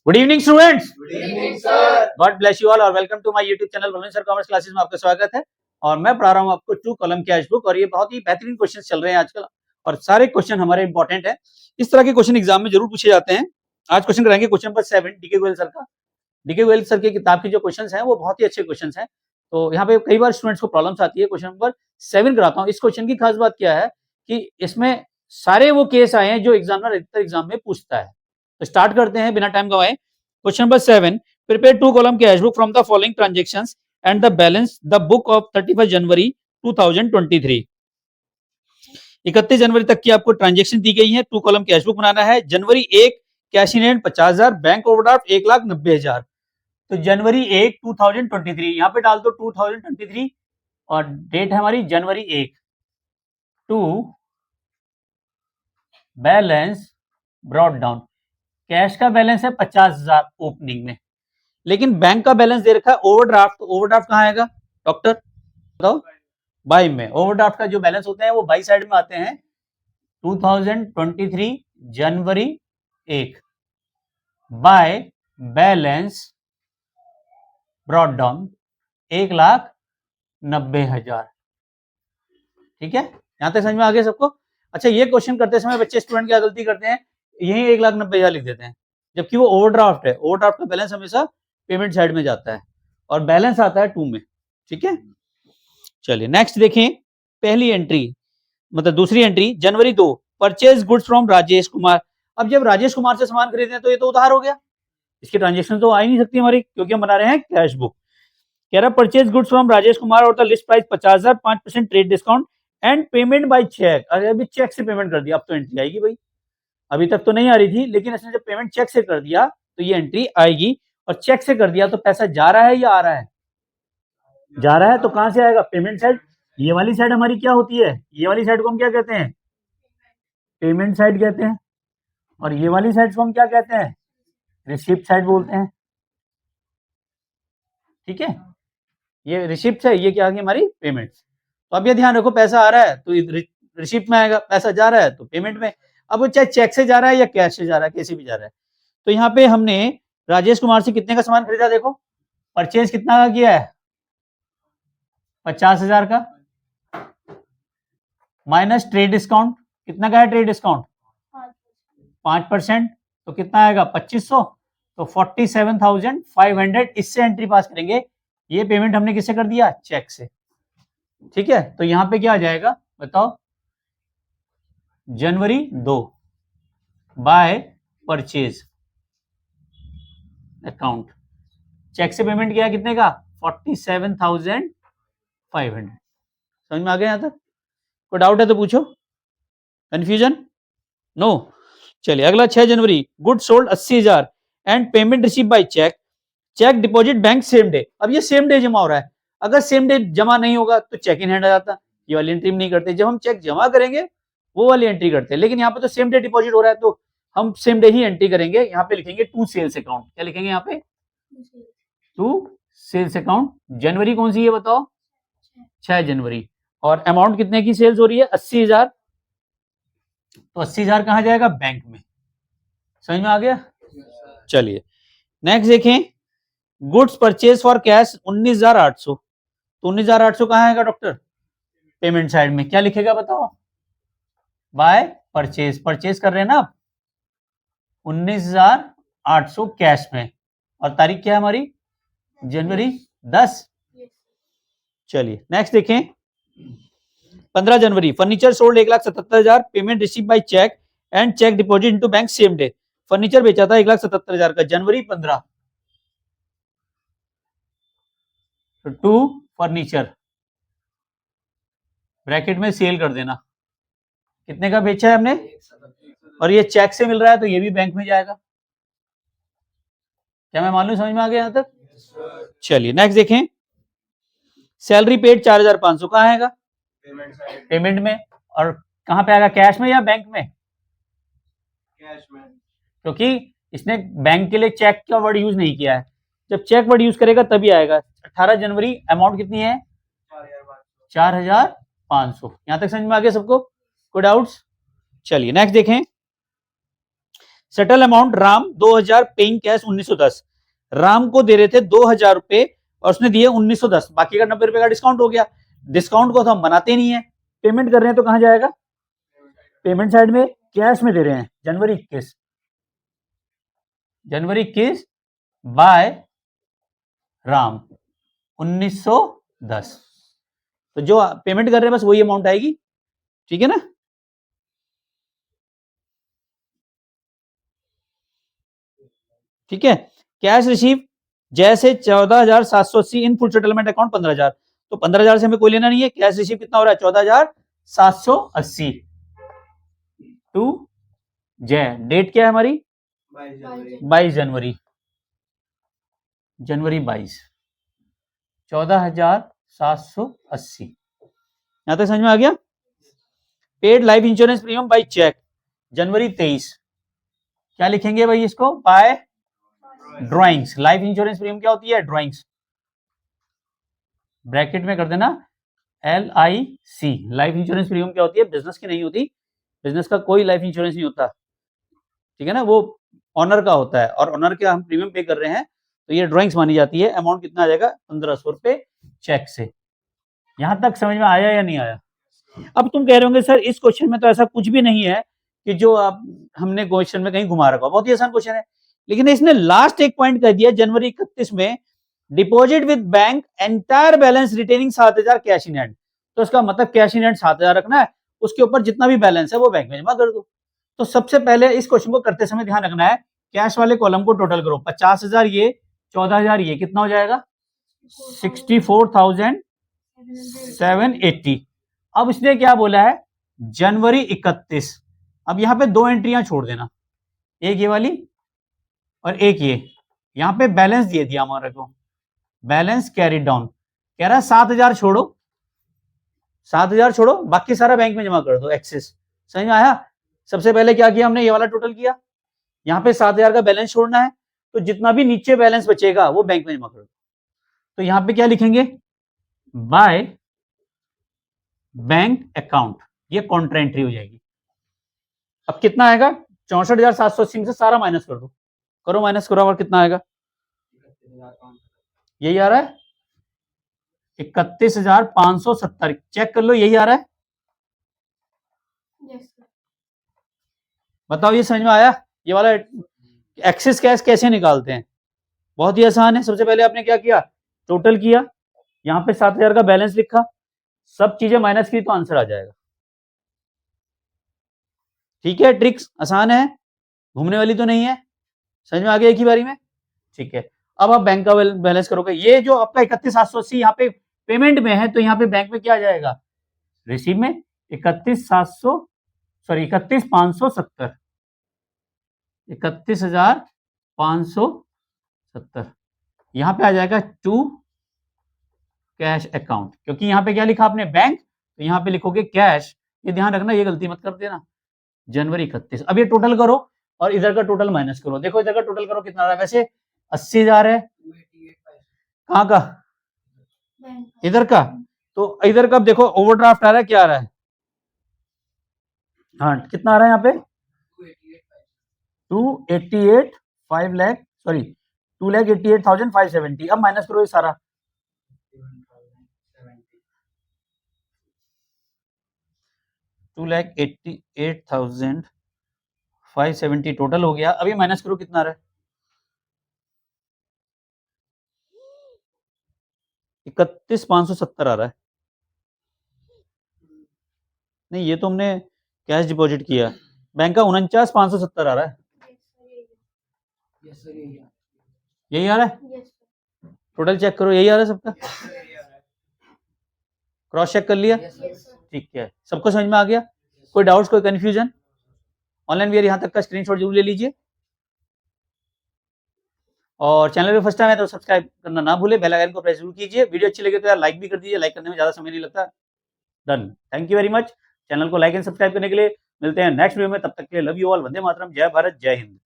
Good evening students, good evening sir. God bless you all और welcome to my YouTube channel Balwinder sir commerce classes में आपका स्वागत है। और मैं पढ़ा रहा हूँ आपको 2 कॉलम कैश बुक और ये बहुत ही बेहतरीन क्वेश्चन चल रहे हैं आजकल और सारे क्वेश्चन हमारे इंपॉर्टेंट है। इस तरह के क्वेश्चन एग्जाम में जरूर पूछे जाते हैं। आज क्वेश्चन कराएंगे question number 7 D K Goyal sir का। डीके गोयल सर की किताब की जो क्वेश्चन है वो बहुत ही अच्छे क्वेश्चन है। तो यहाँ पे कई बार स्टूडेंट्स को प्रॉब्लम्स आती है। क्वेश्चन नंबर 7 कराता हूँ। इस क्वेश्चन की खास बात क्या है कि इसमें सारे वो केस आए हैं जो एग्जामिनर अधिकतर एग्जाम में पूछता है। तो स्टार्ट करते हैं बिना टाइम गवाए। Question number 7, prepare 2 column cash book from the following transactions and the balance the book of 31 जनवरी 2023। 31 जनवरी तक की आपको ट्रांजेक्शन दी गई है। 2 कॉलम कैश बुक बनाना है। जनवरी 1 cash in hand 50,000, bank overdraft 1,90,000। तो जनवरी 1 2023 यहाँ पे डाल दो 2023 और डेट है हमारी जनवरी 1। To balance brought down, cash का बैलेंस है 50,000 ओपनिंग में, लेकिन बैंक का बैलेंस दे रखा है ओवरड्राफ्ट। तो ओवरड्राफ्ट कहाँ आएगा डॉक्टर बताओ? बाई में। ओवरड्राफ्ट का जो बैलेंस होते हैं वो बाई साइड में आते हैं। 2023 जनवरी 1 बाय बैलेंस ब्रॉट डाउन 1,90,000। ठीक है, यहां तक समझ में आ गया सबको? अच्छा, ये क्वेश्चन करते समय बच्चे स्टूडेंट क्या गलती करते हैं, यही 1,90,000 लिख देते हैं, जबकि वो ओवरड्राफ्ट है। ओवरड्राफ्ट का बैलेंस हमेशा पेमेंट साइड में जाता है और बैलेंस आता है 2 में। ठीक है, चलिए नेक्स्ट देखें। पहली एंट्री मतलब दूसरी entry January 2 purchase goods from Rajesh Kumar. अब जब राजेश कुमार से सामान खरीदे तो ये तो उधार हो गया, इसकी ट्रांजेक्शन तो आ ही नहीं सकती हमारी, क्योंकि हम बना रहे हैं कैश बुक। कह रहा purchase goods from Rajesh Kumar और the list price 50,000, 5% trade discount and payment by cheque. अरे अभी चेक से पेमेंट कर दिया, अब तो एंट्री आएगी भाई। अभी तक तो नहीं आ रही थी, लेकिन इसने जब पेमेंट चेक से कर दिया तो ये एंट्री आएगी। और चेक से कर दिया तो पैसा जा रहा है या आ रहा है? जा रहा है। तो कहां से आएगा? Payment side. ये वाली साइड हमारी क्या होती है? ये वाली साइड को हम क्या कहते हैं? पेमेंट साइड कहते हैं। और ये वाली साइड को हम क्या कहते हैं? रिसिप्ट साइड बोलते हैं। ठीक है, ये रिसिप्ट है, ये क्या आ गई हमारी पेमेंट। तो अब ये ध्यान रखो, पैसा आ रहा है तो रिसिप्ट में आएगा, पैसा जा रहा है तो पेमेंट में। अब वो चाहे चेक से जा रहा है या कैश से जा रहा है, कैसे भी जा रहा है। तो यहाँ पे हमने राजेश कुमार से कितने का सामान खरीदा? देखो परचेज कितना का किया है? 50,000 का, माइनस ट्रेड डिस्काउंट। कितना का है ट्रेड डिस्काउंट? 5%। तो कितना आएगा? 2,500। तो 47,500 इससे एंट्री पास करेंगे। ये पेमेंट हमने किससे कर दिया? चेक से। ठीक है, तो यहाँ पे क्या आ जाएगा बताओ? जनवरी 2 बाय परचेज अकाउंट। चेक से पेमेंट किया कितने का? 47,500। समझ में आ गया? यहां तक कोई डाउट है तो पूछो। कंफ्यूजन? नो। चलिए अगला 6 जनवरी good sold 80,000 and payment receive by cheque, cheque deposit bank same day. अब ये सेम डे जमा हो रहा है। अगर सेम डे जमा नहीं होगा तो चेक इन हैंड आ जाता, ये वाली एंट्री नहीं करते। जब हम चेक जमा करेंगे वो वाली एंट्री करते हैं, लेकिन यहाँ पे तो सेम डे डिपॉजिट हो रहा है तो हम सेम डे ही एंट्री करेंगे। यहाँ पे लिखेंगे टू सेल्स अकाउंट। क्या लिखेंगे यहाँ पे? To sales account. जनवरी कौन सी है बताओ? 6 जनवरी। और अमाउंट कितने की सेल्स हो रही है? 80,000। तो 80,000 कहाँ जाएगा? बैंक में। समझ में आ गया? चलिए नेक्स्ट देखें। Goods purchase for cash 19,800। तो 19,800 कहाँ आएगा डॉक्टर? पेमेंट साइड में। क्या लिखेगा बताओ? By purchase. परचेज कर रहे हैं ना आप 19,800 कैश में। और तारीख क्या है हमारी? जनवरी 10। चलिए नेक्स्ट देखें। 15 जनवरी furniture sold 1,77,000, payment receive by cheque and cheque deposit into bank same day. Furniture बेचा था 1,77,000 का जनवरी 15। टू फर्नीचर ब्रैकेट में सेल कर देना। कितने का बेचा है हमने? और ये चेक से मिल रहा है तो ये भी बैंक में जाएगा। क्या मैं मान लूं? समझ में आ गया यहां तक? चलिए नेक्स्ट देखें। सैलरी पेड 4,500 कहाँ आएगा? पेमेंट में। और कहां पे आएगा? कैश में या बैंक में? कैश में। क्योंकि इसने बैंक के लिए चेक का वर्ड यूज नहीं किया है। जब चेक वर्ड यूज करेगा तभी आएगा। 18 जनवरी अमाउंट कितनी है? 4,500। यहां तक समझ में आ गया सबको? कोई डाउट्स? चलिए नेक्स्ट देखें। Settle amount Ram 2000 paying cash 1910। Ram को दे रहे थे 2000 रुपए और उसने दिए 1910, बाकी का 90 रुपए का डिस्काउंट हो गया। डिस्काउंट को तो हम बनाते नहीं है, पेमेंट कर रहे हैं तो कहां जाएगा, पेमेंट साइड में। कैश में दे रहे हैं जनवरी 21 बाय राम 1910, तो जो पेमेंट कर रहे हैं बस वही अमाउंट आएगी, ठीक है ना। ठीक है, कैश रिसीव जैसे 14,780 इन फुल सेटलमेंट अकाउंट 15,000, तो 15,000 से हमें कोई लेना नहीं है। कैश रिसीव कितना हो रहा है 14,780 टू जय, डेट क्या है हमारी 22 जनवरी, जनवरी 22, 14,780। यहां तक समझ में आ गया। Paid life insurance premium by cheque जनवरी 23, क्या लिखेंगे भाई इसको, by drawings. Life insurance premium क्या होती है, ड्राइंग्स, ब्रैकेट में कर देना LIC। लाइफ इंश्योरेंस प्रीमियम क्या होती है, बिजनेस की नहीं होती, बिजनेस का कोई लाइफ इंश्योरेंस नहीं होता, ठीक है ना, वो ऑनर का होता है, और ऑनर के हम प्रीमियम पे कर रहे हैं तो ये ड्राइंग्स मानी जाती है। अमाउंट कितना आ जाएगा 1,500 रुपए चेक से। यहां तक समझ में आया या नहीं आया। अब तुम कह रहे होंगे सर इस क्वेश्चन में तो ऐसा कुछ भी नहीं है कि जो आप हमने क्वेश्चन में कहीं घुमा रखा, बहुत ही आसान क्वेश्चन है, लेकिन इसने लास्ट एक पॉइंट कह दिया जनवरी 31 में deposit with bank entire balance retaining 7,000 cash in hand. तो इसका मतलब कैश इन हैंड 7,000 रखना है, उसके ऊपर जितना भी बैलेंस है वो बैंक में जमा कर दो। तो सबसे पहले इस क्वेश्चन को करते समय ध्यान रखना है, कैश वाले कॉलम को टोटल करो, 50,000 ये, 14,000 ये, कितना हो जाएगा 64,780। अब इसने क्या बोला है जनवरी 31। अब यहां पे दो एंट्रियां छोड़ देना, एक ये वाली और एक ये, यहां पे बैलेंस दे दिया हमारे को, बैलेंस कैरी डाउन, कह रहा है 7,000 छोड़ो, 7,000 छोड़ो, बाकी सारा बैंक में जमा कर दो, एक्सेस। समझ में आया। सबसे पहले क्या किया हमने, ये वाला टोटल किया, यहां पे 7,000 का बैलेंस छोड़ना है, तो जितना भी नीचे बैलेंस बचेगा वो बैंक में जमा कर दो। तो यहां पे क्या लिखेंगे, बाय बैंक अकाउंट, ये कॉन्ट्रा एंट्री हो जाएगी। अब कितना आएगा 64,780 से सारा माइनस कर दो, करो माइनस करो, और कितना आएगा, यही आ रहा है 31,570, चेक कर लो यही आ रहा है। बताओ ये समझ में आया। ये वाला एक्सेस कैश कैसे निकालते हैं, बहुत ही आसान है। सबसे पहले आपने क्या किया, टोटल किया, यहां पे 7,000 का बैलेंस लिखा, सब चीजें माइनस की तो आंसर आ जाएगा। ठीक है, ट्रिक्स आसान है, घूमने वाली तो नहीं है, समझ में आ गया एक ही बारी में। ठीक है, अब आप बैंक का बैलेंस करोगे, ये जो आपका 31,780 यहाँ पे पेमेंट में है, तो यहाँ पे बैंक में क्या आ जाएगा, रिसीव में 31,570, 31,570, यहां पे आ जाएगा टू कैश अकाउंट, क्योंकि यहां पे क्या लिखा आपने बैंक, तो यहां पे लिखोगे कैश, ये ध्यान रखना, ये गलती मत कर देना, जनवरी 31। अब ये टोटल करो और इधर का टोटल माइनस करो, देखो इधर का टोटल करो कितना आ रहा है, वैसे 80,000 है, कहाँ का, इधर का, तो इधर का देखो ओवरड्राफ्ट आ रहा है, क्या आ रहा है, हाँ कितना आ रहा है यहाँ पे 2,88,570। अब माइनस करो ये सारा, 2,88,570 टोटल हो गया। अभी माइनस करो कितना आ रहा है, 31,570 आ रहा है। नहीं ये तो हमने कैश डिपॉजिट किया, बैंक का 49,570 आ रहा है, यही आ रहा है, टोटल चेक करो यही आ रहा है सबका, क्रॉस चेक कर लिया, ठीक है, सबको समझ में आ गया, कोई डाउट्स कोई कंफ्यूजन। ऑनलाइन वीयर यहाँ तक का स्क्रीनशॉट जरूर ले लीजिए, और चैनल पे फर्स्ट टाइम है तो सब्सक्राइब करना ना भूले, बेल आइकन को प्रेस जरूर कीजिए, वीडियो अच्छी लगे तो यार लाइक भी कर दीजिए, लाइक करने में ज्यादा समय नहीं लगता। Done, thank you very much. Channel को लाइक एंड सब्सक्राइब करने के लिए, मिलते हैं नेक्स्ट वीडियो में, तब तक के लिए love you all, Vande Mataram, जय भारत, जय हिंद।